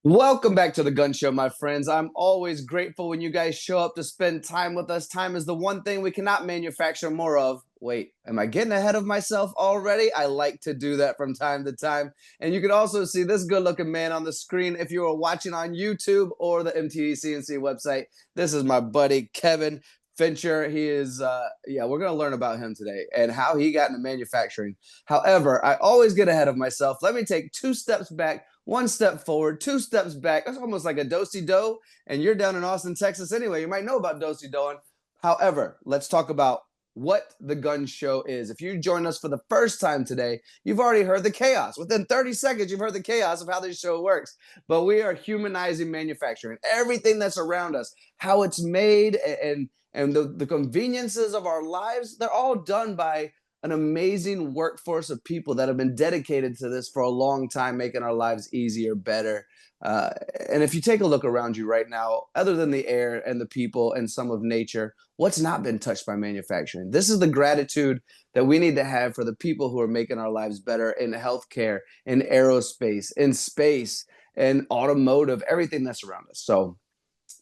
Welcome back to the Gunn Show, my friends. I'm always grateful when you guys show up to spend time with us. Time is the one thing we cannot manufacture more of. Wait, am I getting ahead of myself already? I like to do that from time to time. And you can also see this good-looking man on the screen if you are watching on YouTube or the MTDCNC website. This is my buddy, Kevin Fincher. He is, we're going to learn about him today and how he got into manufacturing. However, I always get ahead of myself. Let me take 2 steps back, 1 step forward, 2 steps back. That's almost like a do-si-do. And you're down in Austin, Texas anyway. You might know about do-si-doing. However, let's talk about what the Gunn Show is. If you join us for the first time today, you've already heard the chaos. Within 30 seconds, you've heard the chaos of how this show works. But we are humanizing manufacturing, everything that's around us, how it's made, and the conveniences of our lives. They're all done by an amazing workforce of people that have been dedicated to this for a long time, making our lives easier, better. And if you take a look around you right now, other than the air and the people and some of nature, what's not been touched by manufacturing? This is the gratitude that we need to have for the people who are making our lives better in healthcare, in aerospace, in space, in automotive, everything that's around us. So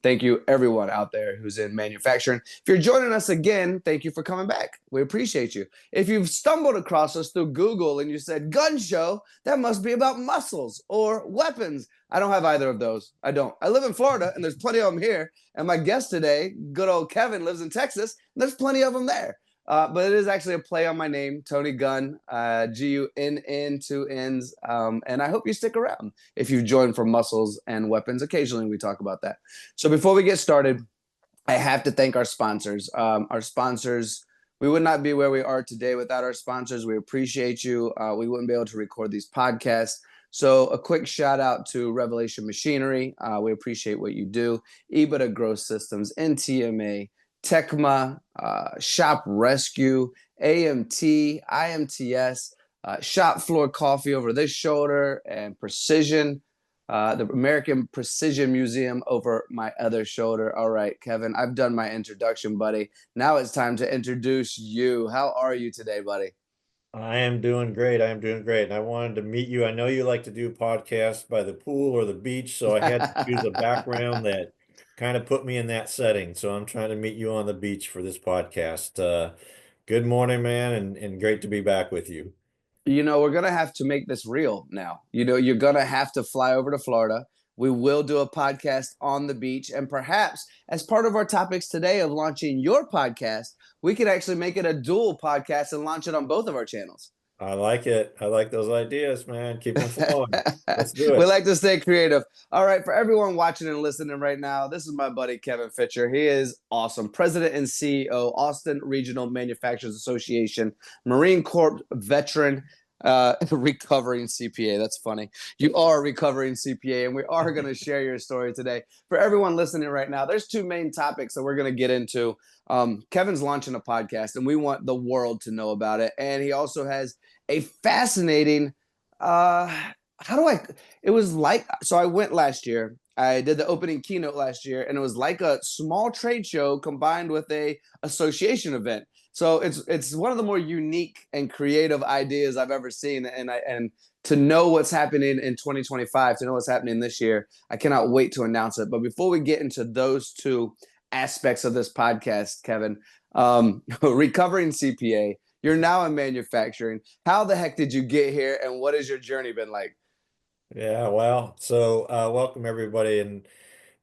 thank you, everyone out there who's in manufacturing. If you're joining us again, thank you for coming back. We appreciate you. If you've stumbled across us through Google and you said, Gun Show, that must be about muscles or weapons. I don't have either of those. I don't. I live in Florida, and there's plenty of them here. And my guest today, good old Kevin, lives in Texas, and there's plenty of them there. But it is actually a play on my name, Tony Gunn, Gunn, 2 N's. And I hope you stick around if you've joined for muscles and weapons. Occasionally we talk about that. So before we get started, I have to thank our sponsors. We would not be where we are today without our sponsors. We appreciate you. We wouldn't be able to record these podcasts. So a quick shout out to Revelation Machinery. We appreciate what you do. EBITDA Growth Systems, NTMA, Tecma, Shop Rescue, AMT, IMTS, Shop Floor Coffee over this shoulder, and Precision, the American Precision Museum over my other shoulder. All right, Kevin, I've done my introduction, buddy. Now it's time to introduce you. How are you today, buddy? I am doing great. I am doing great. And I wanted to meet you. I know you like to do podcasts by the pool or the beach, so I had to choose a background that kind of put me in that setting. So I'm trying to meet you on the beach for this podcast. Good morning, man, and great to be back with you. We're going to have to make this real now. You're going to have to fly over to Florida. We will do a podcast on the beach. And perhaps as part of our topics today of launching your podcast, we could actually make it a dual podcast and launch it on both of our channels. I like it. I like those ideas, man. Keep them flowing. Let's do We it. like to stay creative. All right, for everyone watching and listening right now, this is my buddy Kevin Fincher. He is awesome. President and CEO, Austin Regional Manufacturers Association, Marine Corps veteran, recovering CPA. That's funny. You are a recovering CPA, and we are going to share your story today. For everyone listening right now, there's 2 main topics that we're going to get into. Kevin's launching a podcast, and we want the world to know about it. And he also has a fascinating, it was like, so I went last year. I did the opening keynote last year, and it was like a small trade show combined with a association event. So it's one of the more unique and creative ideas I've ever seen. And to know what's happening in 2025, to know what's happening this year, I cannot wait to announce it. But before we get into those 2 aspects of this podcast, Kevin, recovering CPA, you're now in manufacturing. How the heck did you get here, and what has your journey been like? Yeah, well, so welcome everybody. And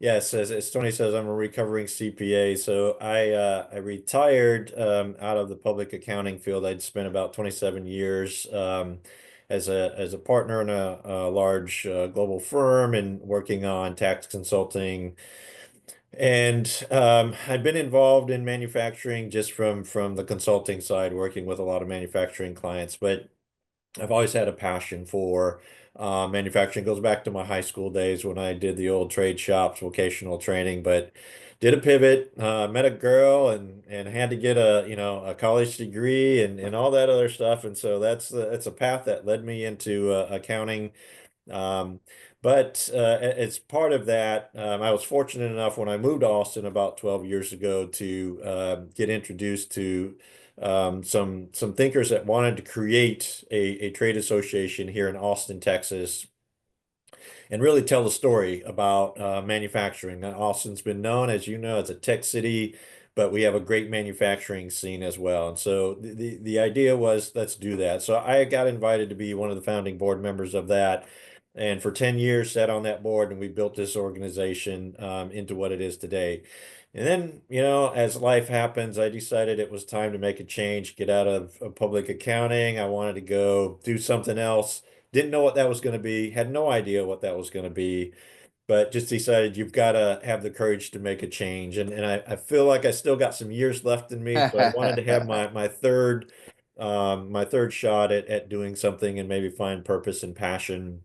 yes, as Tony says, I'm a recovering CPA. So I retired out of the public accounting field. I'd spent about 27 years as a partner in a large global firm and working on tax consulting. And I've been involved in manufacturing just from the consulting side, working with a lot of manufacturing clients. But I've always had a passion for manufacturing. It goes back to my high school days when I did the old trade shops, vocational training, but did a pivot, met a girl and had to get a college degree and all that other stuff. And so that's a path that led me into accounting. Um, but as part of that, I was fortunate enough when I moved to Austin about 12 years ago to get introduced to some thinkers that wanted to create a trade association here in Austin, Texas. and really tell the story about manufacturing. Now, Austin's been known, as you know, as a tech city, but we have a great manufacturing scene as well. And so the idea was, let's do that. So I got invited to be one of the founding board members of that. And for 10 years, sat on that board, and we built this organization into what it is today. And then, as life happens, I decided it was time to make a change, get out of public accounting. I wanted to go do something else. Didn't know what that was going to be, had no idea what that was going to be, but just decided you've got to have the courage to make a change. And I feel like I still got some years left in me. So I wanted to have my third shot at doing something and maybe find purpose and passion.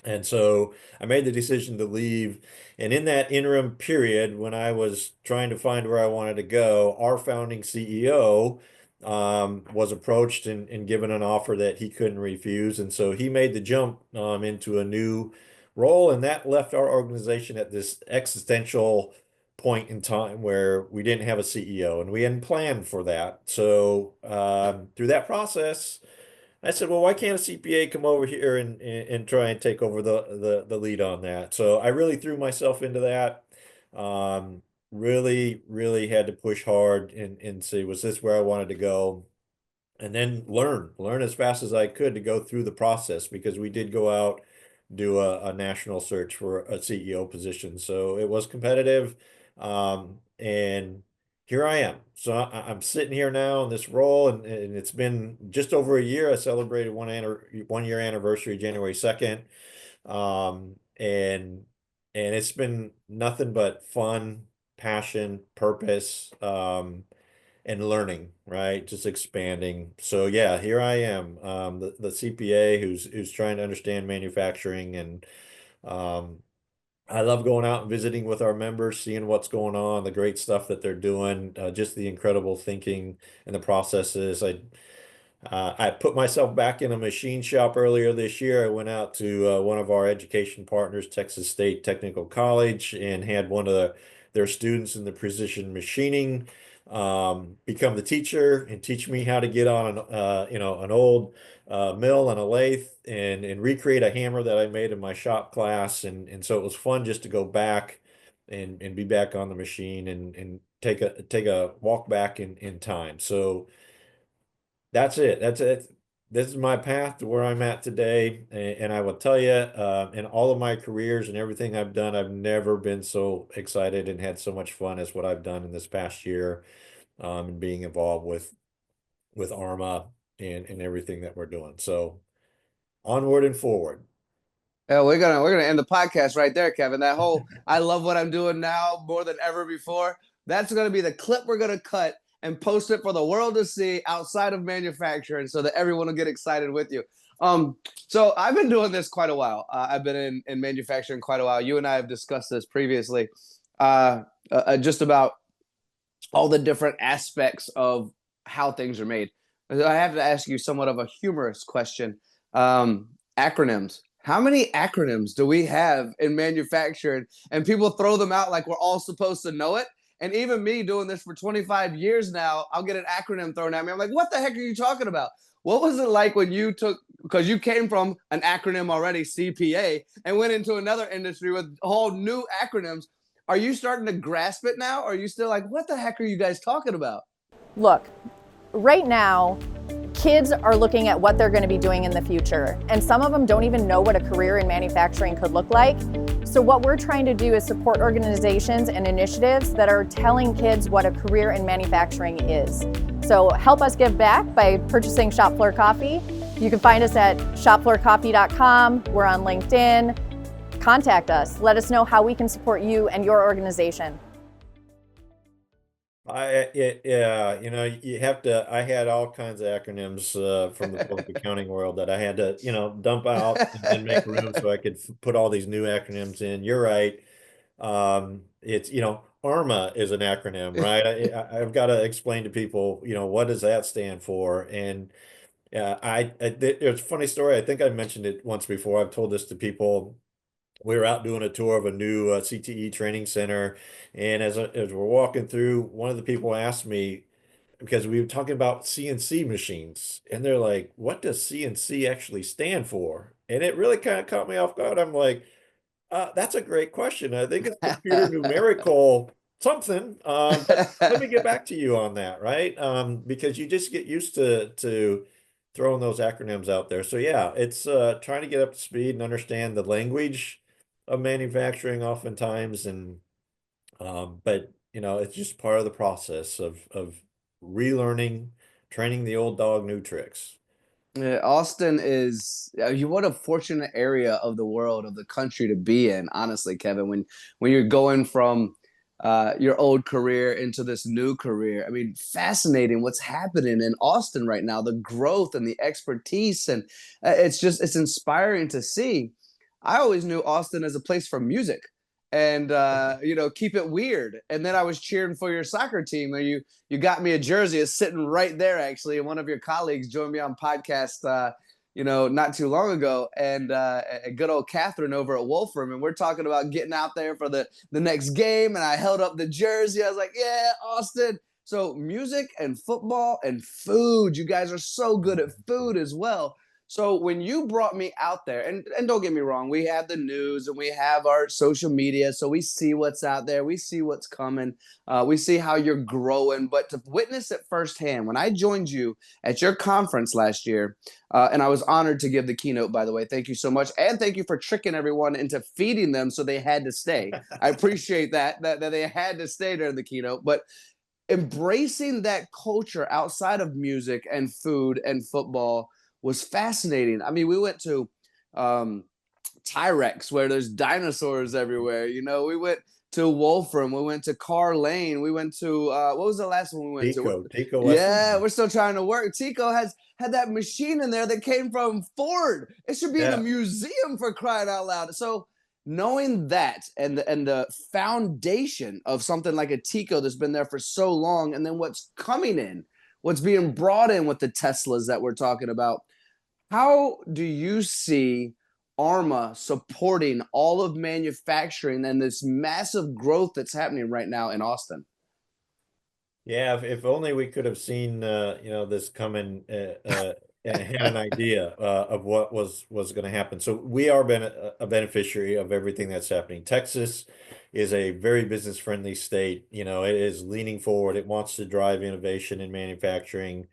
And so I made the decision to leave. And in that interim period, when I was trying to find where I wanted to go, our founding CEO was approached and given an offer that he couldn't refuse. And so he made the jump into a new role. And that left our organization at this existential point in time where we didn't have a CEO and we hadn't planned for that. So through that process, I said, well, why can't a CPA come over here and try and take over the lead on that? So I really threw myself into that. Really, really had to push hard and see, was this where I wanted to go? And then learn as fast as I could to go through the process, because we did go out, do a national search for a CEO position. So it was competitive. And here I am. So I'm sitting here now in this role, and it's been just over a year. I celebrated 1 year anniversary, January 2nd. And it's been nothing but fun, passion, purpose, and learning, right? Just expanding. So yeah, here I am, the CPA who's trying to understand manufacturing, and um, I love going out and visiting with our members, seeing what's going on, the great stuff that they're doing, just the incredible thinking and the processes. I put myself back in a machine shop earlier this year. I went out to one of our education partners, Texas State Technical College, and had one of their students in the precision machining become the teacher and teach me how to get on an old mill and a lathe and recreate a hammer that I made in my shop class. And so it was fun just to go back and be back on the machine and take a walk back in time. So that's it. That's it. This is my path to where I'm at today. And I will tell you, in all of my careers and everything I've done, I've never been so excited and had so much fun as what I've done in this past year, and being involved with ARMA and everything that we're doing. So onward and forward. Yeah, we're gonna end the podcast right there, Kevin. That whole "I love what I'm doing now more than ever before." That's gonna be the clip we're gonna cut and post it for the world to see outside of manufacturing, so that everyone will get excited with you. So I've been doing this quite a while. I've been in manufacturing quite a while. You and I have discussed this previously, just about all the different aspects of how things are made. I have to ask you somewhat of a humorous question. Acronyms. How many acronyms do we have in manufacturing? And people throw them out like we're all supposed to know it. And even me doing this for 25 years now, I'll get an acronym thrown at me. I'm like, what the heck are you talking about? What was it like when you took, because you came from an acronym already, CPA, and went into another industry with whole new acronyms? Are you starting to grasp it now? Or are you still like, what the heck are you guys talking about? Look, right now, kids are looking at what they're going to be doing in the future, and some of them don't even know what a career in manufacturing could look like. So what we're trying to do is support organizations and initiatives that are telling kids what a career in manufacturing is. So help us give back by purchasing Shop Floor Coffee. You can find us at shopfloorcoffee.com. We're on LinkedIn. Contact us. Let us know how we can support you and your organization. Yeah, you have to. I had all kinds of acronyms from the public accounting world that I had to, dump out and make room so I could put all these new acronyms in. You're right. It's, ARMA is an acronym, right? I've got to explain to people, what does that stand for? And there's a funny story. I think I mentioned it once before. I've told this to people. We were out doing a tour of a new CTE training center, and as we're walking through, one of the people asked me, because we were talking about CNC machines, and they're like, "What does CNC actually stand for?" And it really kind of caught me off guard. I'm like, That's a great question. I think it's computer numerical something. But let me get back to you on that, right? Because you just get used to throwing those acronyms out there. So yeah, it's trying to get up to speed and understand the language of manufacturing oftentimes, and but it's just part of the process of relearning, training the old dog new tricks. Yeah, Austin is what a fortunate area of the world, of the country to be in, honestly, Kevin, when you're going from your old career into this new career. I mean, fascinating what's happening in Austin right now, the growth and the expertise, and it's inspiring to see. I always knew Austin as a place for music and keep it weird. And then I was cheering for your soccer team, and you got me a jersey. It's sitting right there, actually. And one of your colleagues joined me on podcast, not too long ago, and a good old Catherine over at Wolfram, and we're talking about getting out there for the next game. And I held up the jersey. I was like, "Yeah, Austin." So music and football and food. You guys are so good at food as well. So when you brought me out there, and don't get me wrong, we have the news and we have our social media, so we see what's out there, we see what's coming, we see how you're growing. But to witness it firsthand, when I joined you at your conference last year, and I was honored to give the keynote, by the way, thank you so much, and thank you for tricking everyone into feeding them so they had to stay. I appreciate that they had to stay during the keynote, but embracing that culture outside of music and food and football was fascinating. I mean, we went to Tyrex, where there's dinosaurs everywhere. We went to Wolfram. We went to Carr Lane. We went to what was the last one we went to? Tico. Yeah, we're still trying to work. Tico had that machine in there that came from Ford. It should be in a museum, for crying out loud. So knowing that and the foundation of something like a Tico that's been there for so long, and then what's coming in, what's being brought in with the Teslas that we're talking about, how do you see ARMA supporting all of manufacturing and this massive growth that's happening right now in Austin? Yeah, if only we could have seen this coming and had an idea of what was going to happen. So we are a beneficiary of everything that's happening. Texas is a very business friendly state. It is leaning forward. It wants to drive innovation in manufacturing.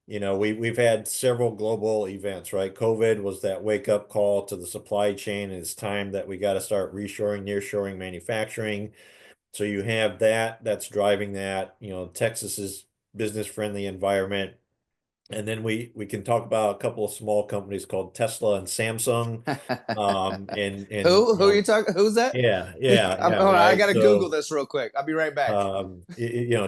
We've had several global events, right? COVID was that wake up call to the supply chain, and it's time that we got to start reshoring, nearshoring manufacturing. So you have that's driving that. Texas's business friendly environment. And then we can talk about a couple of small companies called Tesla and Samsung. And who are you talking? Who's that? Yeah, Hold on, I gotta Google this real quick. I'll be right back.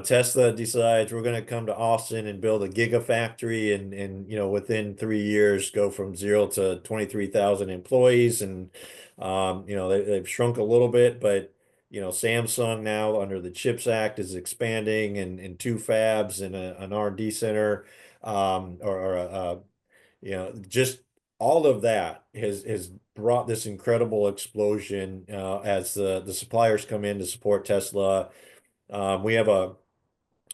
Tesla decides we're going to come to Austin and build a gigafactory, and within 3 years go from 0 to 23,000 employees, and they've shrunk a little bit, but Samsung now under the CHIPS Act is expanding and 2 fabs and an R&D center. Just all of that has brought this incredible explosion as the suppliers come in to support Tesla. We have we're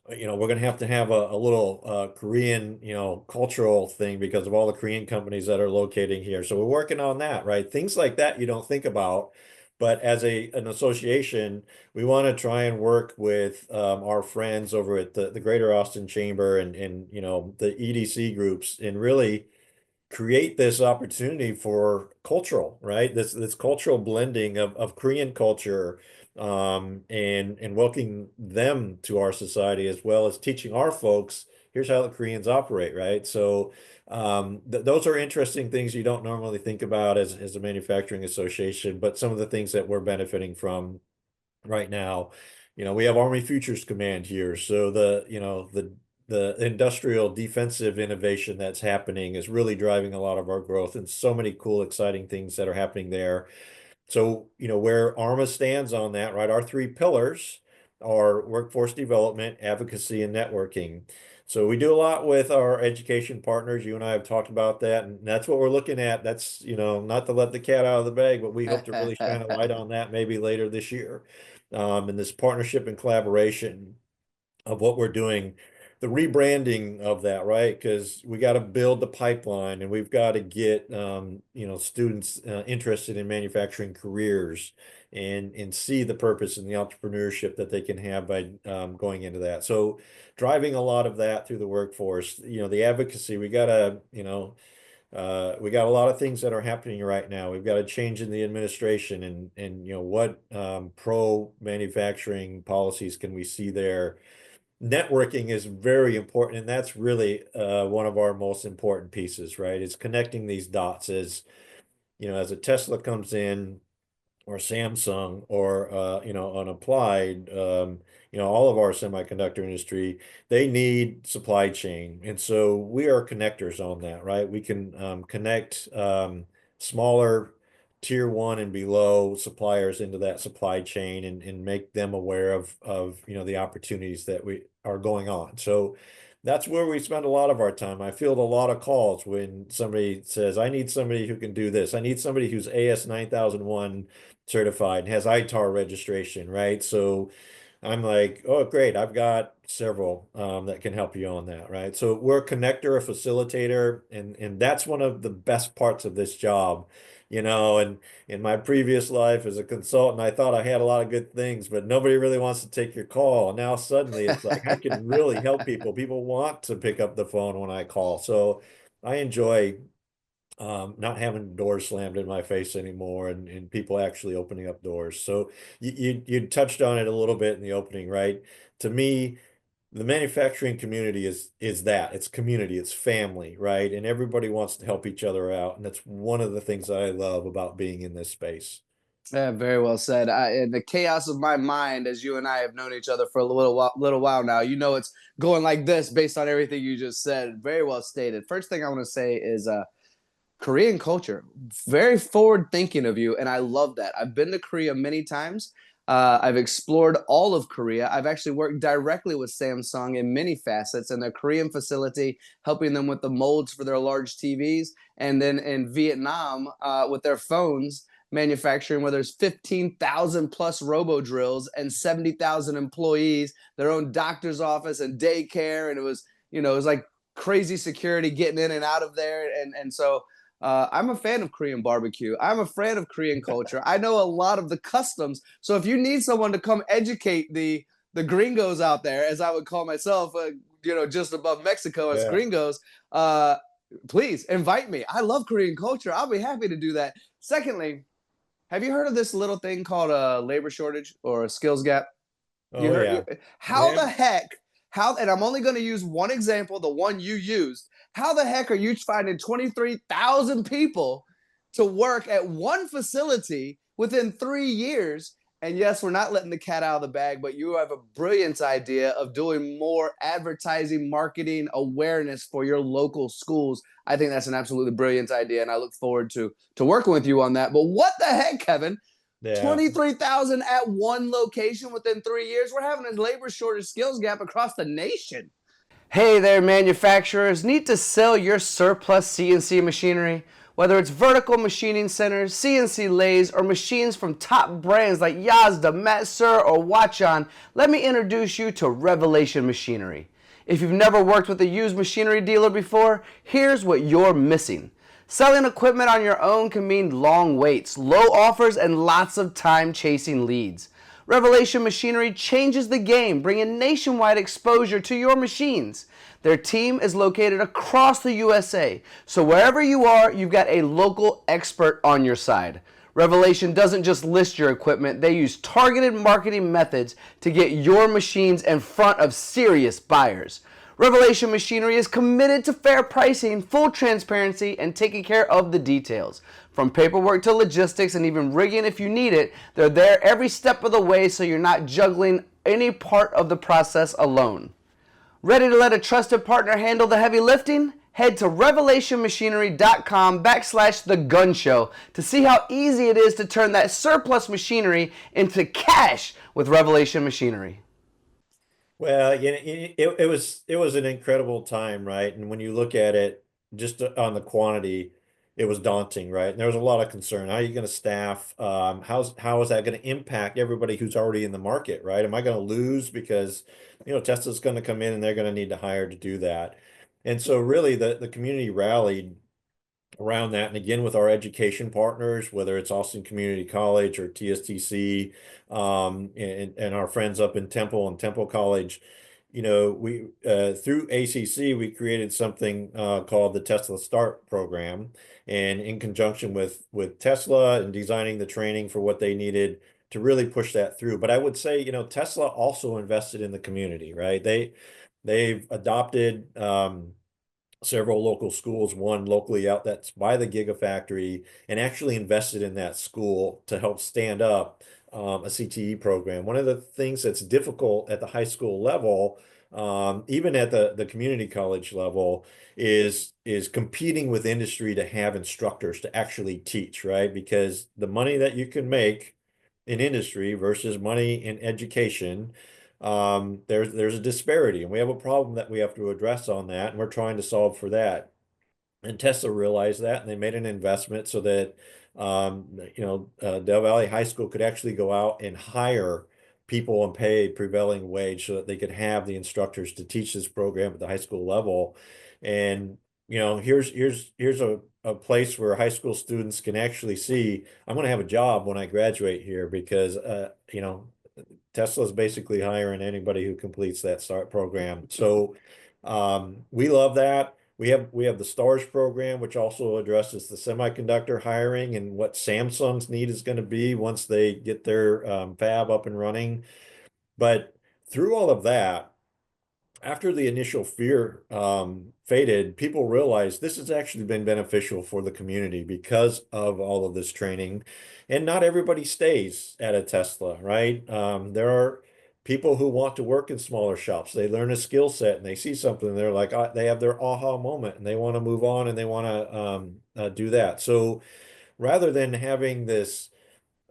going to have a little Korean, cultural thing because of all the Korean companies that are locating here. So we're working on that, right? Things like that you don't think about. But as an association, we want to try and work with our friends over at the Greater Austin Chamber and the EDC groups, and really create this opportunity for cultural, right? This cultural blending of Korean culture, and welcoming them to our society, as well as teaching our folks, here's how the Koreans operate, right? So those are interesting things you don't normally think about as a manufacturing association, but some of the things that we're benefiting from right now. We have Army Futures Command here, so the industrial defensive innovation that's happening is really driving a lot of our growth, and so many cool, exciting things that are happening there. So, where ARMA stands on that, right? Our 3 pillars are workforce development, advocacy, and networking. So we do a lot with our education partners. You and I have talked about that, and that's what we're looking at. That's, not to let the cat out of the bag, but we hope to really shine a light on that maybe later this year. And this partnership and collaboration of what we're doing. the rebranding of that, right? Because we got to build the pipeline, and we've got to get students interested in manufacturing careers, and see the purpose and the entrepreneurship that they can have by going into that. So driving a lot of that through the workforce, the advocacy, we got a lot of things that are happening right now. We've got a change in the administration, and what pro manufacturing policies can we see there? Networking is very important, and that's really one of our most important pieces, right? It's connecting these dots as a Tesla comes in, or Samsung, or an Applied, all of our semiconductor industry, they need supply chain, and so we are connectors on that, right? We can connect smaller tier one and below suppliers into that supply chain, and make them aware of the opportunities that we are going on. So that's where we spend a lot of our time. I field a lot of calls when somebody says, I need somebody who can do this. I need somebody who's AS 9001 certified and has ITAR registration, right? So I'm like, oh, great, I've got several that can help you on that, right? So we're a connector, a facilitator, and that's one of the best parts of this job. And in my previous life as a consultant, I thought I had a lot of good things, but nobody really wants to take your call. And now suddenly it's like I can really help people. People want to pick up the phone when I call. So I enjoy not having doors slammed in my face anymore, and people actually opening up doors. So you touched on it a little bit in the opening, right? To me, the manufacturing community is that it's community, it's family, right? And everybody wants to help each other out. And that's one of the things that I love about being in this space. Yeah, very well said. In the chaos of my mind, as you and I have known each other for a little while now, it's going like this based on everything you just said. Very well stated. First thing I want to say is Korean culture, very forward thinking of you, and I love that. I've been to Korea many times. I've explored all of Korea. I've actually worked directly with Samsung in many facets in their Korean facility, helping them with the molds for their large TVs, and then in Vietnam with their phones manufacturing, where there's 15,000 plus robo drills and 70,000 employees, their own doctor's office and daycare, and it was like crazy security getting in and out of there, and so. I'm a fan of Korean barbecue. I'm a fan of Korean culture. I know a lot of the customs. So if you need someone to come educate the gringos out there, as I would call myself, just above Mexico as gringos, please invite me. I love Korean culture. I'll be happy to do that. Secondly, have you heard of this little thing called a labor shortage or a skills gap? How the heck, and I'm only going to use one example, the one you used. How the heck are you finding 23,000 people to work at one facility within 3 years? And yes, we're not letting the cat out of the bag, but you have a brilliant idea of doing more advertising, marketing, awareness for your local schools. I think that's an absolutely brilliant idea, and I look forward to working with you on that. But what the heck, Kevin? Yeah. 23,000 at one location within 3 years? We're having a labor shortage skills gap across the nation. Hey there, manufacturers. Need to sell your surplus CNC machinery? Whether it's vertical machining centers, CNC lathes, or machines from top brands like Yazda, Matsur, or Watchon, let me introduce you to Revelation Machinery. If you've never worked with a used machinery dealer before, here's what you're missing. Selling equipment on your own can mean long waits, low offers, and lots of time chasing leads. Revelation Machinery changes the game, bringing nationwide exposure to your machines. Their team is located across the USA, so wherever you are, you've got a local expert on your side. Revelation doesn't just list your equipment, they use targeted marketing methods to get your machines in front of serious buyers. Revelation Machinery is committed to fair pricing, full transparency, and taking care of the details. From paperwork to logistics and even rigging if you need it, they're there every step of the way so you're not juggling any part of the process alone. Ready to let a trusted partner handle the heavy lifting? Head to revelationmachinery.com/The Gunn Show to see how easy it is to turn that surplus machinery into cash with Revelation Machinery. Well, it was an incredible time, right? And when you look at it just on the quantity, it was daunting, right? And there was a lot of concern. How are you going to staff? How is that going to impact everybody who's already in the market, right? Am I going to lose because, Tesla's going to come in and they're going to need to hire to do that? And so really the community rallied around that. And again, with our education partners, whether it's Austin Community College or TSTC, and our friends up in Temple and Temple College, we through ACC, we created something called the Tesla Start program. And in conjunction with Tesla and designing the training for what they needed to really push that through. But I would say, Tesla also invested in the community, right? They've adopted several local schools, one locally out that's by the Gigafactory, and actually invested in that school to help stand up a CTE program. One of the things that's difficult at the high school level, even at the community college level, is competing with industry to have instructors to actually teach, right? Because the money that you can make in industry versus money in education, there's a disparity, and we have a problem that we have to address on that, and we're trying to solve for that. And Tesla realized that, and they made an investment so that Del Valley High School could actually go out and hire people and pay prevailing wage so that they could have the instructors to teach this program at the high school level. And here's a place where high school students can actually see, I'm going to have a job when I graduate here, because Tesla is basically hiring anybody who completes that START program. So we love that. We have the STARS program, which also addresses the semiconductor hiring and what Samsung's need is going to be once they get their fab up and running. But through all of that, after the initial fear faded, people realized this has actually been beneficial for the community because of all of this training. And not everybody stays at a Tesla, right? There are people who want to work in smaller shops. They learn a skill set and they see something and they're like, they have their aha moment and they want to move on and they want to do that. So rather than having this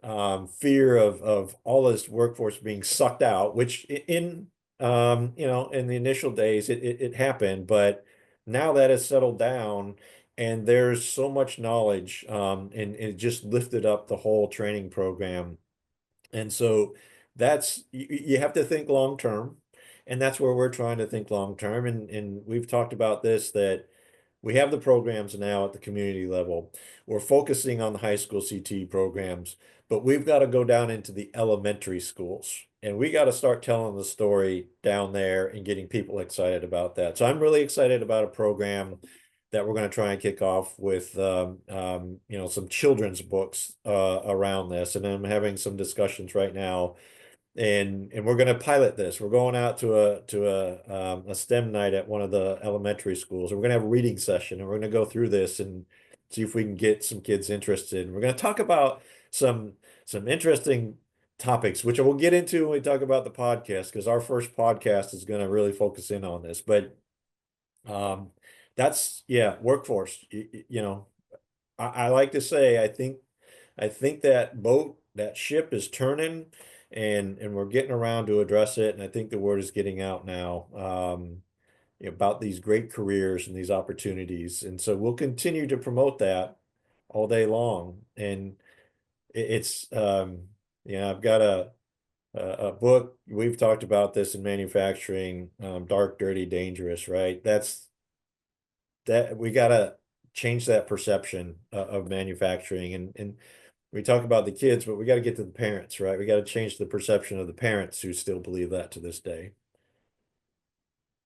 fear of all this workforce being sucked out, which in the initial days it happened, but now that has settled down and there's so much knowledge, and it just lifted up the whole training program. And so you have to think long term, and that's where we're trying to think long term. And we've talked about this, that we have the programs now at the community level. We're focusing on the high school CTE programs, but we've got to go down into the elementary schools and we got to start telling the story down there and getting people excited about that. So I'm really excited about a program that we're going to try and kick off with, some children's books around this. And I'm having some discussions right now, and we're going to pilot this. We're going out to a STEM night at one of the elementary schools. And we're going to have a reading session, and we're going to go through this and see if we can get some kids interested. And we're going to talk about some interesting topics, which we'll get into when we talk about the podcast, because our first podcast is going to really focus in on this. But that's workforce. I like to say, I think that ship is turning, and we're getting around to address it. And I think the word is getting out now about these great careers and these opportunities. And so we'll continue to promote that all day long. And I've got a book. We've talked about this in manufacturing, Dark, Dirty, Dangerous, right? That we got to change that perception of manufacturing. And we talk about the kids, but we got to get to the parents, right? We got to change the perception of the parents who still believe that to this day.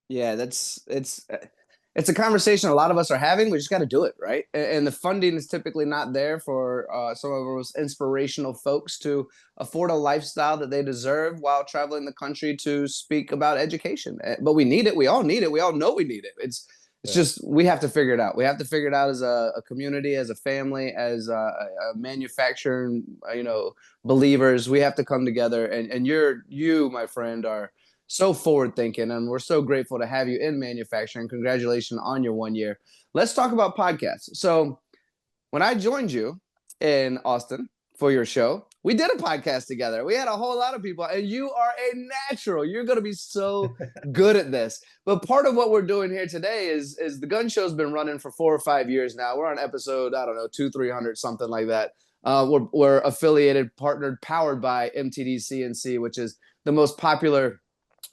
Yeah, it's a conversation a lot of us are having. We just got to do it, right? And the funding is typically not there for some of those inspirational folks to afford a lifestyle that they deserve while traveling the country to speak about education. But we need it. We all need it. We all know we need it. It's just, we have to figure it out. We have to figure it out as a community, as a family, as a manufacturing, believers. We have to come together. And you, my friend, are so forward thinking, and we're so grateful to have you in manufacturing. Congratulations on your 1 year. Let's talk about podcasts. So when I joined you in Austin for your show, we did a podcast together. We had a whole lot of people, and you are a natural. You're going to be so good at this. But part of what we're doing here today is the Gunn Show's been running for 4 or 5 years now. We're on episode, I don't know, 200-300, something like that. We're affiliated, partnered, powered by MTDCNC, which is the most popular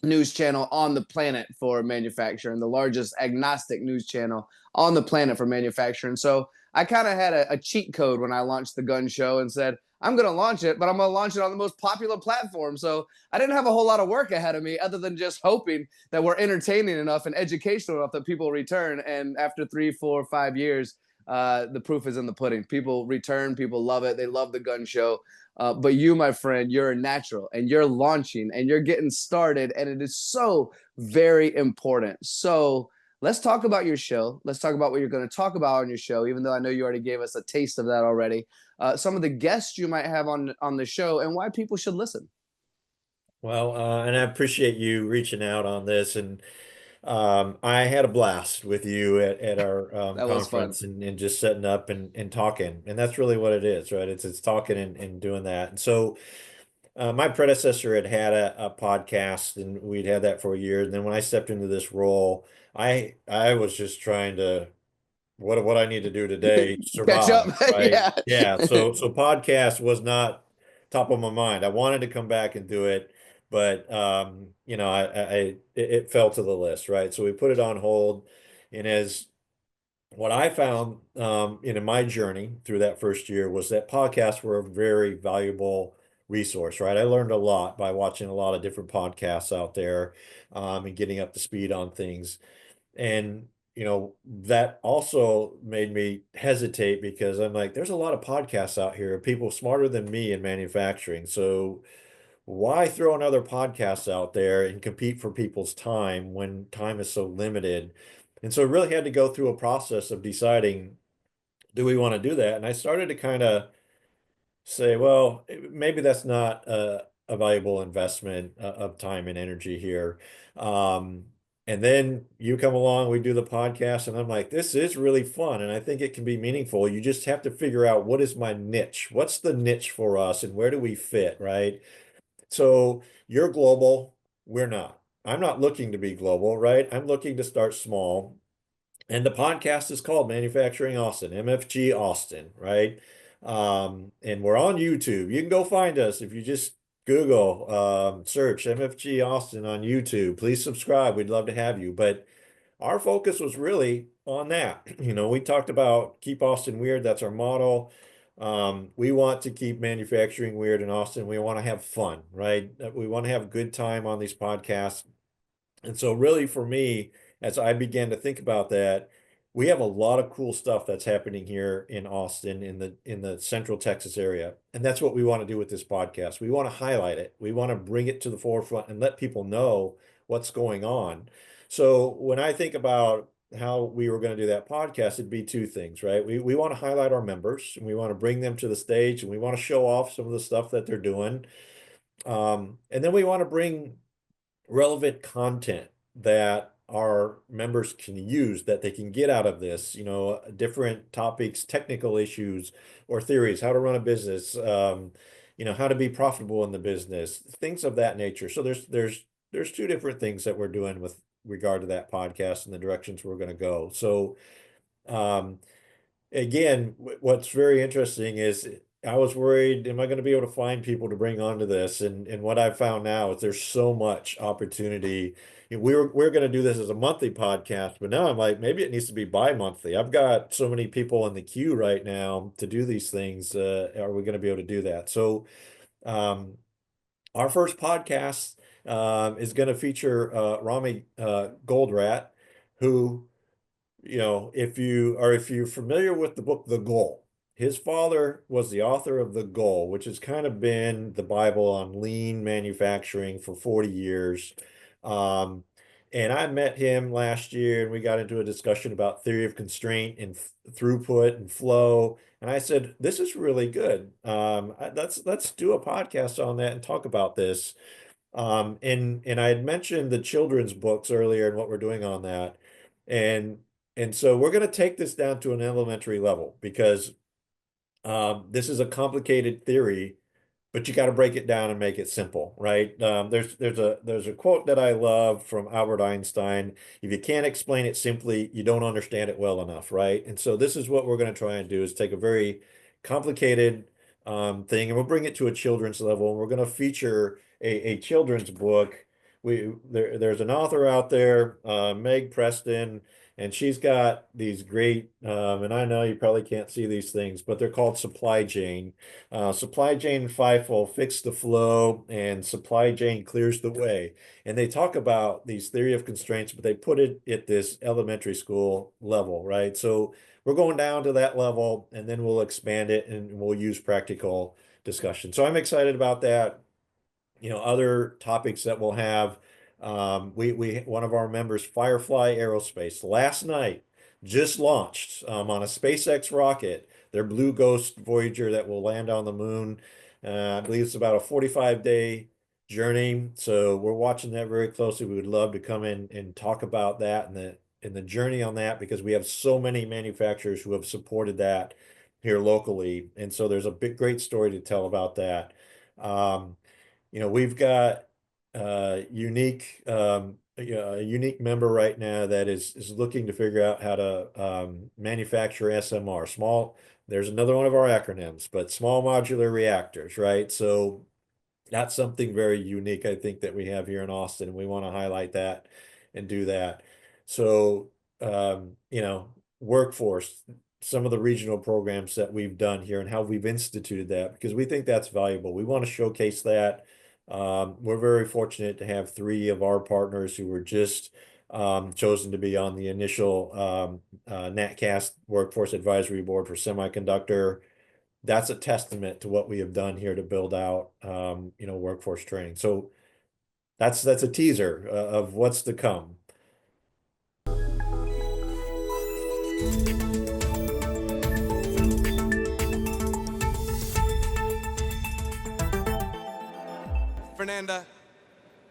news channel on the planet for manufacturing, the largest agnostic news channel on the planet for manufacturing. So I kind of had a cheat code when I launched the Gunn Show and said, I'm going to launch it, but I'm going to launch it on the most popular platform. So I didn't have a whole lot of work ahead of me other than just hoping that we're entertaining enough and educational enough that people return. And after 3, 4, 5 years, the proof is in the pudding. People return, people love it. They love the Gunn Show. But you, my friend, you're a natural, and you're launching, and you're getting started, and it is so very important. So let's talk about your show. Let's talk about what you're going to talk about on your show, even though I know you already gave us a taste of that already. Some of the guests you might have on the show and why people should listen. Well, and I appreciate you reaching out on this. And I had a blast with you at our That was fun. conference and just setting up and talking. And that's really what it is, right? It's talking and doing that. And so my predecessor had a podcast, and we'd had that for a year. And then when I stepped into this role, I was just trying to what I need to do today to Catch up. survive, right? Yeah. Yeah. So podcast was not top of my mind. I wanted to come back and do it, but it fell to the list, right? So we put it on hold. And as what I found in my journey through that first year was that podcasts were a very valuable resource, right? I learned a lot by watching a lot of different podcasts out there, and getting up to speed on things. And that also made me hesitate because I'm like, there's a lot of podcasts out here, people smarter than me in manufacturing. So why throw another podcast out there and compete for people's time when time is so limited? And so I really had to go through a process of deciding, do we want to do that? And I started to kind of say, well, maybe that's not a valuable investment of time and energy here. And then you come along, we do the podcast, and I'm like, this is really fun, and I think it can be meaningful. You just have to figure out, what is my niche? What's the niche for us, and where do we fit, right? So you're global, we're not. I'm not looking to be global, right? I'm looking to start small. And the podcast is called Manufacturing Austin, MFG Austin, right? And we're on YouTube. You can go find us if you just Google, search MFG Austin on YouTube. Please subscribe. We'd love to have you. But our focus was really on that. We talked about keep Austin weird. That's our motto. We want to keep manufacturing weird in Austin. We want to have fun, right? We want to have a good time on these podcasts. And so really for me, as I began to think about that, we have a lot of cool stuff that's happening here in Austin, in the Central Texas area. And that's what we want to do with this podcast. We want to highlight it. We want to bring it to the forefront and let people know what's going on. So when I think about how we were going to do that podcast, it'd be two things, right? We want to highlight our members, and we want to bring them to the stage, and we want to show off some of the stuff that they're doing. And then we want to bring relevant content that our members can use, that they can get out of this, different topics, technical issues or theories, how to run a business, how to be profitable in the business, things of that nature. So there's two different things that we're doing with regard to that podcast and the directions we're going to go. So again, what's very interesting is I was worried, am I going to be able to find people to bring onto this? And what I've found now is there's so much opportunity. We're going to do this as a monthly podcast, but now I'm like, maybe it needs to be bi-monthly. I've got so many people in the queue right now to do these things. Are we going to be able to do that? So our first podcast is going to feature Rami Goldrat, who, if you're familiar with the book The Goal, his father was the author of The Goal, which has kind of been the Bible on lean manufacturing for 40 years. And I met him last year, and we got into a discussion about theory of constraint and throughput and flow. And I said, this is really good. Let's do a podcast on that and talk about this. And I had mentioned the children's books earlier and what we're doing on that. And so we're going to take this down to an elementary level because this is a complicated theory, but you got to break it down and make it simple, right? There's a quote that I love from Albert Einstein. If you can't explain it simply, you don't understand it well enough, right? And so this is what we're going to try and do, is take a very complicated thing, and we'll bring it to a children's level. And we're going to feature a children's book. There's an author out there, Meg Preston, and she's got these great, and I know you probably can't see these things, but they're called Supply Chain. Supply Chain FIFO, Fix the Flow, and Supply Chain Clears the Way. And they talk about these theory of constraints, but they put it at this elementary school level, right? So we're going down to that level, and then we'll expand it and we'll use practical discussion. So I'm excited about that. Other topics that we'll have. One of our members, Firefly Aerospace, last night just launched on a SpaceX rocket their Blue Ghost Voyager that will land on the moon. I believe it's about a 45-day journey. So we're watching that very closely. We would love to come in and talk about that and the journey on that, because we have so many manufacturers who have supported that here locally. And so there's a great story to tell about that. We've got a unique member right now that is looking to figure out how to manufacture SMR. There's another one of our acronyms, but small modular reactors, right? So that's something very unique, I think, that we have here in Austin, and we want to highlight that and do that. So, workforce, some of the regional programs that we've done here and how we've instituted that, because we think that's valuable. We want to showcase that. We're very fortunate to have 3 of our partners who were just chosen to be on the initial NatCast Workforce Advisory Board for Semiconductor. That's a testament to what we have done here to build out, workforce training. So that's a teaser of what's to come. Fernanda,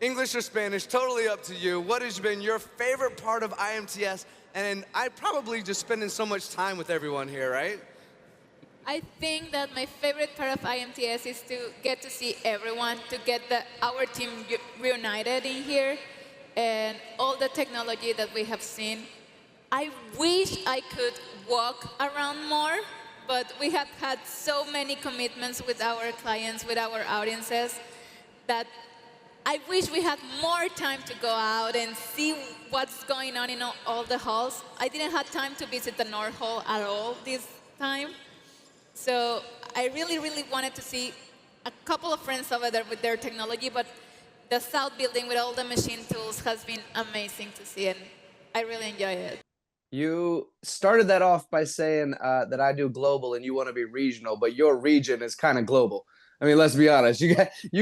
English or Spanish, totally up to you. What has been your favorite part of IMTS? And I probably just spending so much time with everyone here, right? I think that my favorite part of IMTS is to get to see everyone, to get our team reunited in here, and all the technology that we have seen. I wish I could walk around more, but we have had so many commitments with our clients, with our audiences, that I wish we had more time to go out and see what's going on in all the halls. I didn't have time to visit the North Hall at all this time. So I really, really wanted to see a couple of friends over there with their technology, but the South building with all the machine tools has been amazing to see, and I really enjoy it. You started that off by saying that I do global and you want to be regional, but your region is kind of global. I mean, let's be honest. You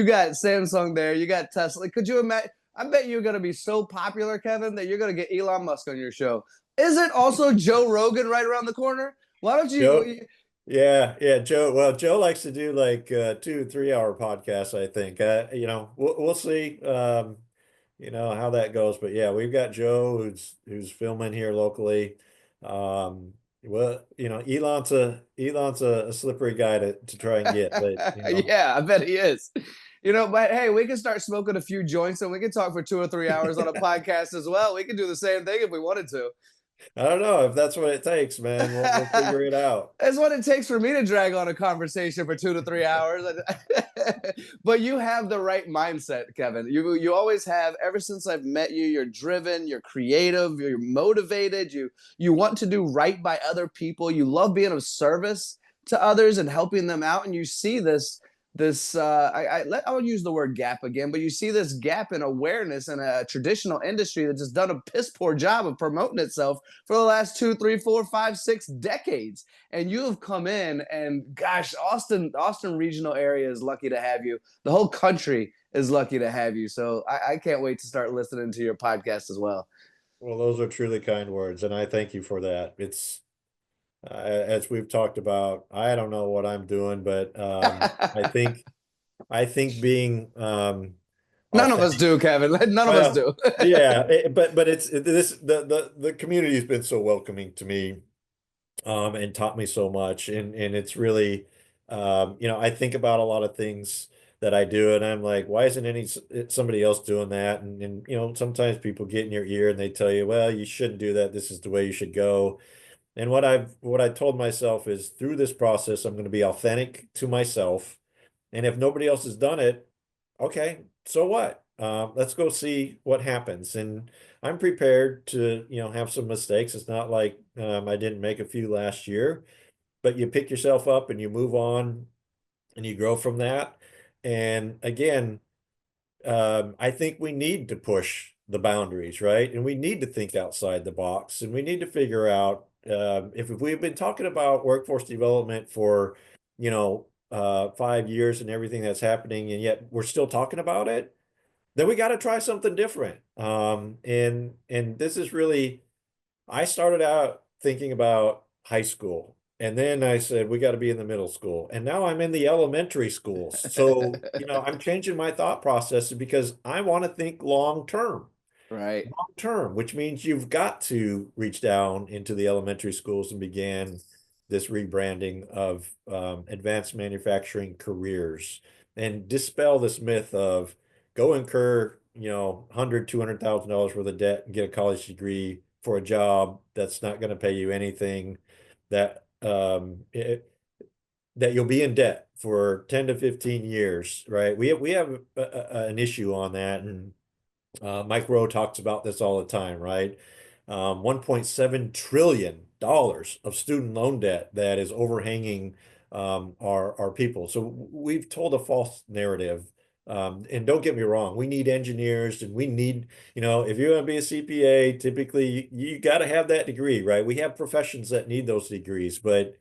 got Samsung there. You got Tesla. Could you imagine? I bet you're going to be so popular, Kevin, that you're going to get Elon Musk on your show. Isn't also Joe Rogan right around the corner? Why don't you? Yeah, Joe. Well, Joe likes to do like 2-3 hour podcasts, I think. We'll see. How that goes. But yeah, we've got Joe who's filming here locally. Elon's a slippery guy to try and get. But, Yeah, I bet he is. But hey, we can start smoking a few joints and we can talk for 2 or 3 hours on a podcast as well. We can do the same thing if we wanted to. I don't know if that's what it takes, man. We'll figure it out. That's what it takes for me to drag on a conversation for 2 to 3 hours. But you have the right mindset, Kevin. You always have. Ever since I've met you, you're driven, you're creative, you're motivated. You want to do right by other people. You love being of service to others and helping them out. And you see this I'll use the word gap again, but you see this gap in awareness in a traditional industry that's just done a piss poor job of promoting itself for the last 2, 3, 4, 5, 6 decades. And you have come in, and gosh, Austin regional area is lucky to have you. The whole country is lucky to have you. So I can't wait to start listening to your podcast as well. Well, those are truly kind words, and I thank you for that. It's as we've talked about, I don't know what I'm doing, but I think being none of us do, Kevin. None of us do. Yeah, but it's the community has been so welcoming to me, and taught me so much, and it's really, I think about a lot of things that I do, and I'm like, why isn't somebody else doing that? And you know, sometimes people get in your ear and they tell you, well, you shouldn't do that. This is the way you should go. And what I told myself is through this process, I'm going to be authentic to myself. And if nobody else has done it, okay, so what? Let's go see what happens. And I'm prepared to, you know, have some mistakes. It's not like I didn't make a few last year, but you pick yourself up and you move on and you grow from that. And again, I think we need to push the boundaries, right? And we need to think outside the box, and we need to figure out if we've been talking about workforce development for, you know, 5 years and everything that's happening, and yet we're still talking about it, then we got to try something different. And this is really, I started out thinking about high school. And then I said, we got to be in the middle school. And now I'm in the elementary schools. So, you know, I'm changing my thought process because I want to think long term. Right. Long term, which means you've got to reach down into the elementary schools and begin this rebranding of advanced manufacturing careers and dispel this myth of go incur, you know, $100,000, $200,000 worth of debt and get a college degree for a job that's not going to pay you anything, that that you'll be in debt for 10 to 15 years, right? We have an issue on that, and Mike Rowe talks about this all the time, right? $1.7 trillion of student loan debt that is overhanging our people. So we've told a false narrative. And don't get me wrong, we need engineers, and we need, you know, if you're going to be a CPA, typically you got to have that degree, right? We have professions that need those degrees, but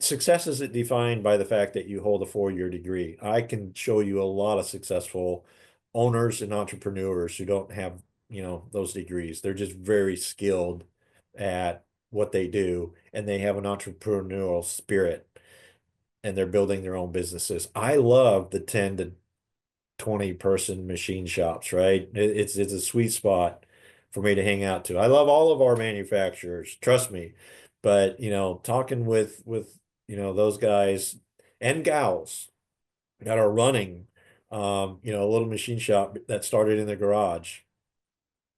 success isn't defined by the fact that you hold a 4-year degree. I can show you a lot of successful owners and entrepreneurs who don't have, you know, those degrees. They're just very skilled at what they do, and they have an entrepreneurial spirit, and they're building their own businesses. I love the 10 to 20 person machine shops, right? It's a sweet spot for me to hang out to. I love all of our manufacturers, trust me. But, you know, talking with you know, those guys and gals that are running you know, a little machine shop that started in the garage.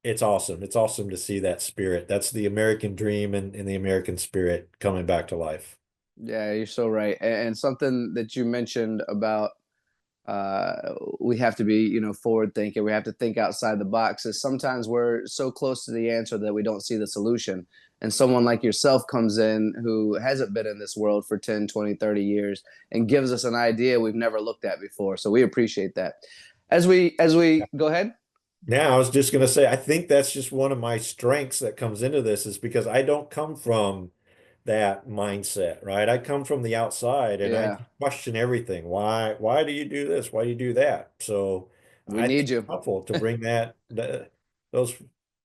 It's awesome. It's awesome to see that spirit. That's the American dream and the American spirit coming back to life. Yeah, you're so right. And something that you mentioned about we have to be, you know, forward thinking. We have to think outside the box. Is sometimes we're so close to the answer that we don't see the solution. And someone like yourself comes in who hasn't been in this world for 10, 20, 30 years and gives us an idea we've never looked at before. So we appreciate that. As we go ahead. Yeah, I was just going to say, I think that's just one of my strengths that comes into this, is because I don't come from that mindset, right? I come from the outside, and Yeah. I question everything. Why do you do this? Why do you do that? So We I need think you. it's helpful to bring those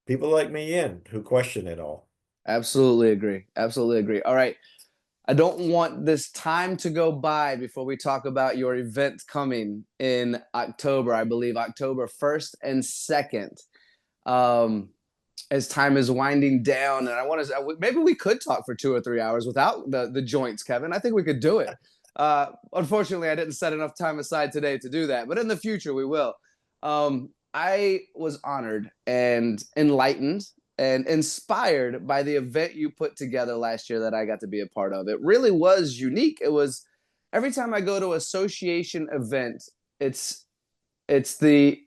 people like me in who question it all. Absolutely agree. Absolutely agree. All right. I don't want this time to go by before we talk about your event coming in October, I believe October 1st and 2nd. As time is winding down, and I want to, maybe we could talk for 2 or 3 hours without the joints, Kevin. I think we could do it. Unfortunately, I didn't set enough time aside today to do that, but in the future we will. I was honored and enlightened and inspired by the event you put together last year that I got to be a part of. It really was unique. It was, every time I go to association event, it's the,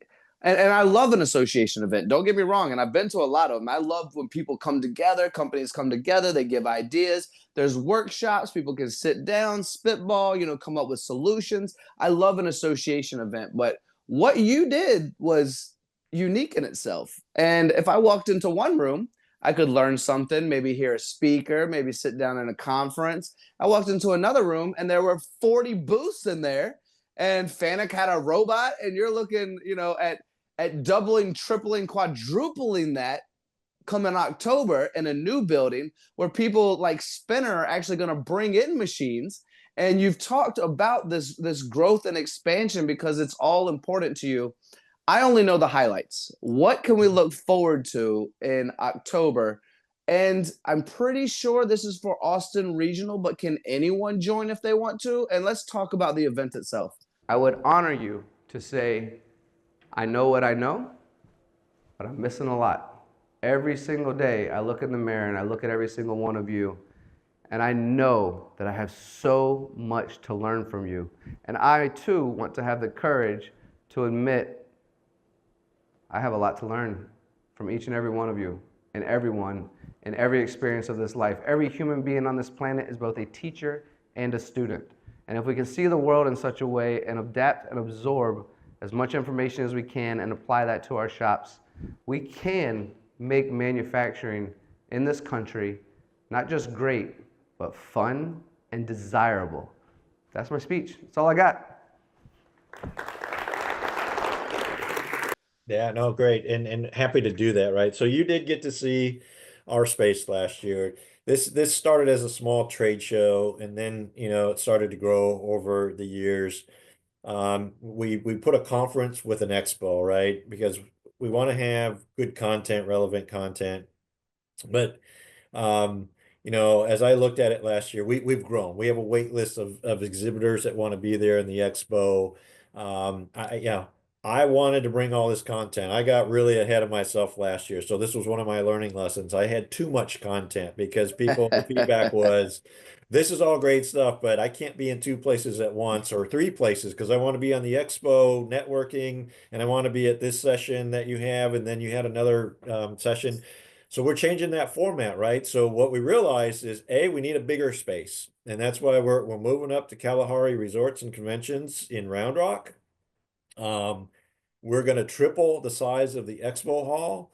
and I love an association event. Don't get me wrong. And I've been to a lot of them. I love when people come together, companies come together, they give ideas. There's workshops, people can sit down, spitball, you know, come up with solutions. I love an association event, but what you did was unique in itself. And if I walked into one room, I could learn something, maybe hear a speaker, maybe sit down in a conference. I walked into another room and there were 40 booths in there, and Fanuc had a robot, and you're looking, you know, at doubling, tripling, quadrupling that come in October in a new building where people like Spinner are actually going to bring in machines. And you've talked about this growth and expansion because it's all important to you. I only know the highlights. What can we look forward to in October? And I'm pretty sure this is for Austin Regional, but can anyone join if they want to? And let's talk about the event itself. I would honor you to say, I know what I know, but I'm missing a lot. Every single day, I look in the mirror and I look at every single one of you, and I know that I have so much to learn from you. And I too want to have the courage to admit I have a lot to learn from each and every one of you and everyone in every experience of this life. Every human being on this planet is both a teacher and a student. And if we can see the world in such a way and adapt and absorb as much information as we can and apply that to our shops, we can make manufacturing in this country not just great, but fun and desirable. That's my speech. That's all I got. Yeah, no, great. And happy to do that, right? So you did get to see our space last year. This started as a small trade show, and then, it started to grow over the years. We put a conference with an expo, right? Because we want to have good content, relevant content. But as I looked at it last year, we've grown. We have a wait list of exhibitors that want to be there in the expo. I wanted to bring all this content. I got really ahead of myself last year. So this was one of my learning lessons. I had too much content because the feedback was, this is all great stuff, but I can't be in two places at once or three places because I want to be on the expo networking and I want to be at this session that you have, and then you had another session. So we're changing that format, right? So what we realized is, we need a bigger space. And that's why we're moving up to Kalahari Resorts and Conventions in Round Rock. We're going to triple the size of the expo hall.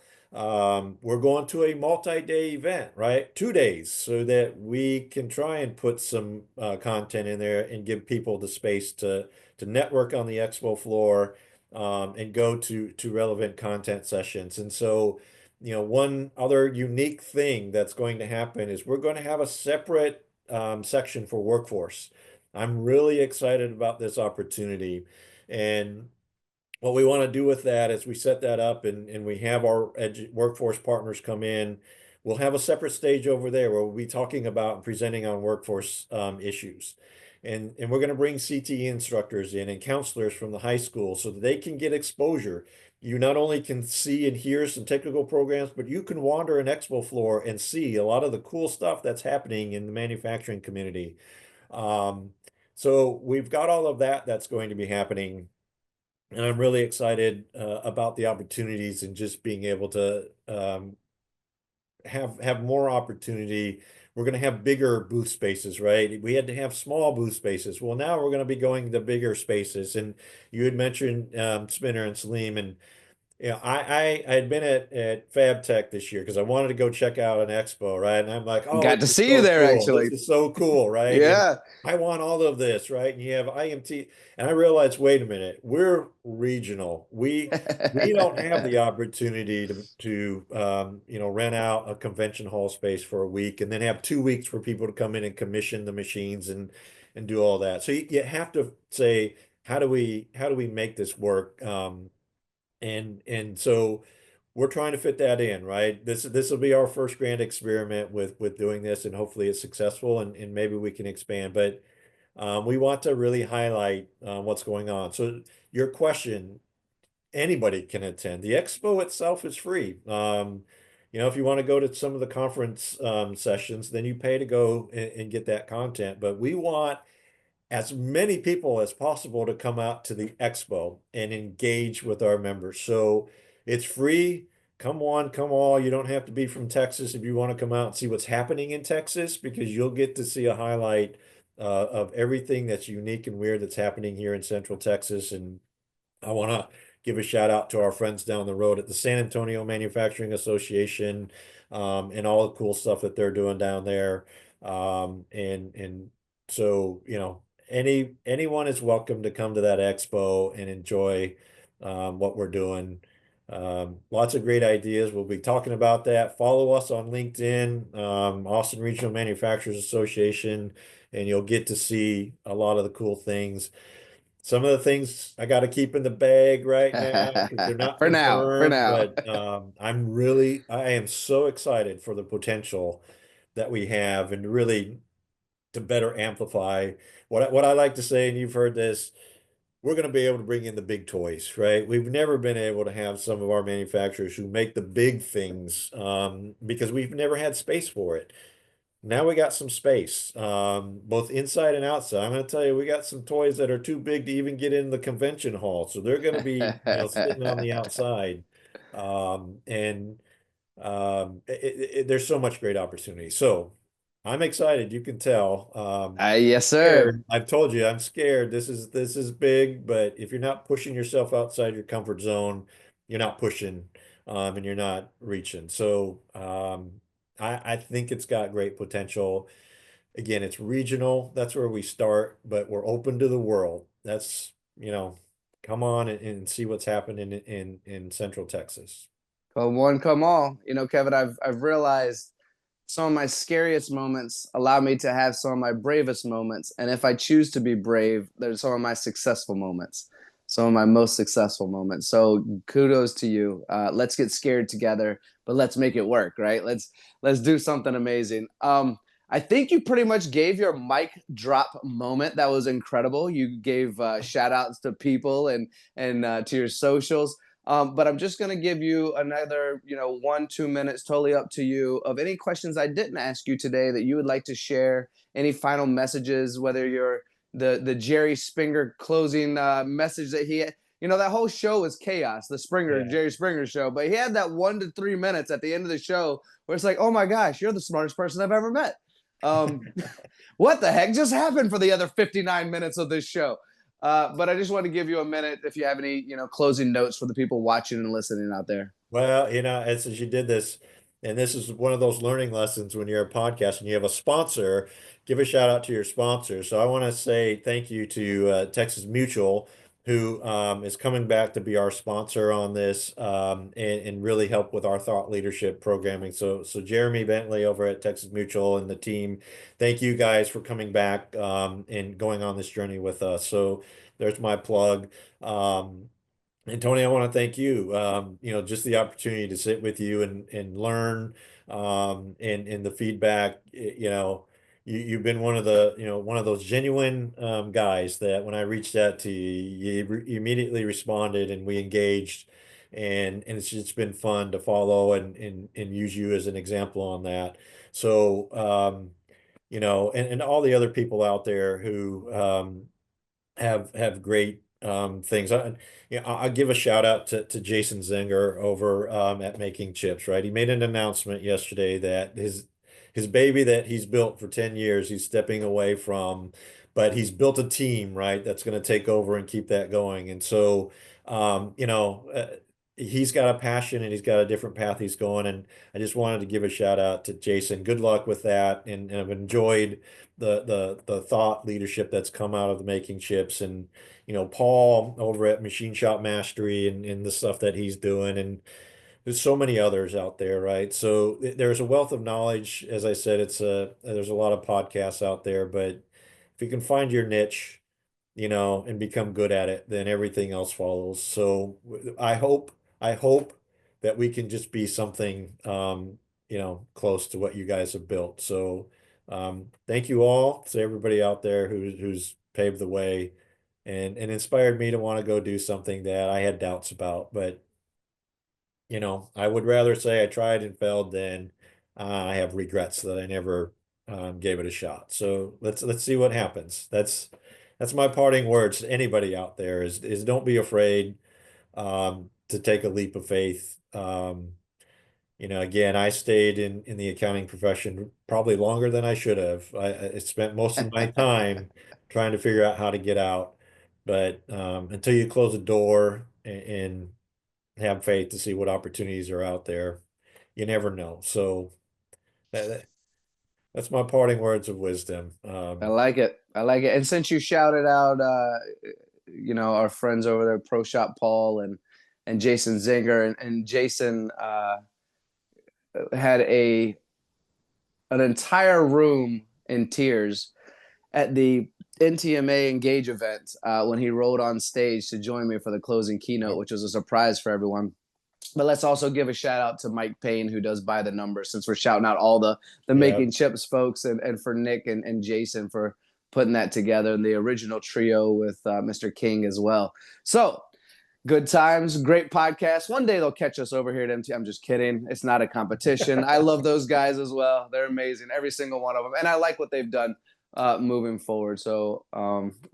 We're going to a multi-day event, right? 2 days, so that we can try and put some content in there and give people the space to network on the expo floor, and go to relevant content sessions. And so, one other unique thing that's going to happen is we're going to have a separate section for workforce. I'm really excited about this opportunity. And what we want to do with that is we set that up and we have our workforce partners come in. We'll have a separate stage over there where we'll be talking about and presenting on workforce issues. And we're going to bring CTE instructors in and counselors from the high school so that they can get exposure. You not only can see and hear some technical programs, but you can wander an expo floor and see a lot of the cool stuff that's happening in the manufacturing community. So we've got all of that that's going to be happening. And I'm really excited about the opportunities and just being able to have more opportunity. We're going to have bigger booth spaces, right? We had to have small booth spaces. Well, now we're going to be going to bigger spaces. And you had mentioned Spinner and Salim, and I had been at Fab Tech this year because I wanted to go check out an expo, right? And I'm like, oh, Got to see you there, cool. actually. This is so cool, right? Yeah. And I want all of this, right? And you have IMT, and I realized, wait a minute, we're regional. We don't have the opportunity to rent out a convention hall space for a week and then have 2 weeks for people to come in and commission the machines and do all that. So you have to say, how do we make this work? And so we're trying to fit that in, right? This will be our first grand experiment with doing this, and hopefully it's successful, and maybe we can expand. But we want to really highlight what's going on. So your question, anybody can attend. The expo itself is free. If you want to go to some of the conference sessions, then you pay to go and get that content. But we want as many people as possible to come out to the expo and engage with our members. So it's free. Come on, come all. You don't have to be from Texas if you want to come out and see what's happening in Texas, because you'll get to see a highlight of everything that's unique and weird that's happening here in Central Texas. And I want to give a shout out to our friends down the road at the San Antonio Manufacturing Association, and all the cool stuff that they're doing down there. And so, anyone is welcome to come to that expo and enjoy what we're doing. Lots of great ideas. We'll be talking about that. Follow us on LinkedIn, Austin Regional Manufacturers Association, and you'll get to see a lot of the cool things. Some of the things I got to keep in the bag right now because they're not For now. But I am so excited for the potential that we have, and really to better amplify what I like to say, and you've heard this, we're going to be able to bring in the big toys, right? We've never been able to have some of our manufacturers who make the big things because we've never had space for it. Now we got some space, both inside and outside. I'm going to tell you, we got some toys that are too big to even get in the convention hall, so they're going to be, sitting on the outside. And there's so much great opportunity. So I'm excited. You can tell. Yes, sir. Scared. I've told you I'm scared. This is big, but if you're not pushing yourself outside your comfort zone, you're not pushing, and you're not reaching. So I think it's got great potential. Again, it's regional. That's where we start, but we're open to the world. That's, come on and see what's happening in Central Texas. Come one, come all. Kevin, I've realized some of my scariest moments allow me to have some of my bravest moments. And if I choose to be brave, there's some of my successful moments, some of my most successful moments. So kudos to you. Let's get scared together, but let's make it work, right? Let's do something amazing. I think you pretty much gave your mic drop moment. That was incredible. You gave shout outs to people and to your socials. But I'm just going to give you another, 1-2 minutes, totally up to you, of any questions I didn't ask you today that you would like to share, any final messages, whether you're the Jerry Springer closing message that he had. That whole show was chaos, the Jerry Springer show, but he had that 1 to 3 minutes at the end of the show where it's like, oh my gosh, you're the smartest person I've ever met. What the heck just happened for the other 59 minutes of this show? But I just want to give you a minute if you have any, closing notes for the people watching and listening out there. Well, as you did this, and this is one of those learning lessons when you're a podcast and you have a sponsor, give a shout out to your sponsor. So I want to say thank you to Texas Mutual, who is coming back to be our sponsor on this and really help with our thought leadership programming. So Jeremy Bentley over at Texas Mutual and the team, thank you guys for coming back and going on this journey with us. So there's my plug. And Tony, I want to thank you. Just the opportunity to sit with you and learn, and the feedback. You've been one of those genuine guys that when I reached out to you, you immediately responded and we engaged, and it's just been fun to follow and use you as an example on that. So and all the other people out there who have great things. I'll give a shout out to Jason Zinger over at Making Chips, right? He made an announcement yesterday that his baby that he's built for 10 years, he's stepping away from, but he's built a team, right, that's going to take over and keep that going. And so, he's got a passion and he's got a different path he's going. And I just wanted to give a shout out to Jason. Good luck with that. And I've enjoyed the thought leadership that's come out of the Making Chips, and Paul over at Machine Shop Mastery and the stuff that he's doing, and there's so many others out there, right? So there's a wealth of knowledge. As I said, there's a lot of podcasts out there, but if you can find your niche, and become good at it, then everything else follows. So I hope that we can just be something close to what you guys have built. So thank you all to everybody out there who's paved the way and inspired me to want to go do something that I had doubts about. But I would rather say I tried and failed than I have regrets that I never gave it a shot. So let's see what happens. That's my parting words to anybody out there is don't be afraid to take a leap of faith. Again, I stayed in the accounting profession probably longer than I should have. I spent most of my time trying to figure out how to get out. But until you close the door and have faith to see what opportunities are out there, you never know. So that's my parting words of wisdom. I like it. And since you shouted out, our friends over there, Pro Shop Paul and Jason Zinger, and Jason had an entire room in tears at the NTMA Engage event when he rode on stage to join me for the closing keynote, which was a surprise for everyone. But let's also give a shout out to Mike Payne, who does By the Numbers, since we're shouting out all the Making Chips folks, and for Nick and Jason for putting that together, and the original trio with Mr. King as well. So good times, great podcast. One day they'll catch us over here at MT. I'm just kidding. It's not a competition. I love those guys as well. They're amazing, every single one of them. And I like what they've done moving forward. So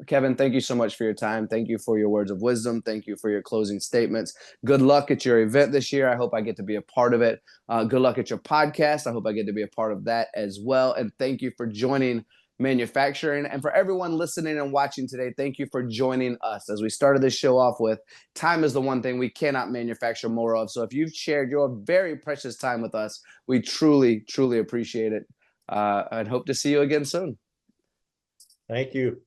Kevin, thank you so much for your time. Thank you for your words of wisdom. Thank you for your closing statements. Good luck at your event this year. I hope I get to be a part of it. Good luck at your podcast. I hope I get to be a part of that as well. And thank you for joining Manufacturing. And for everyone listening and watching today, thank you for joining us. As we started this show off with, time is the one thing we cannot manufacture more of. So if you've shared your very precious time with us, we truly, truly appreciate it. And hope to see you again soon. Thank you.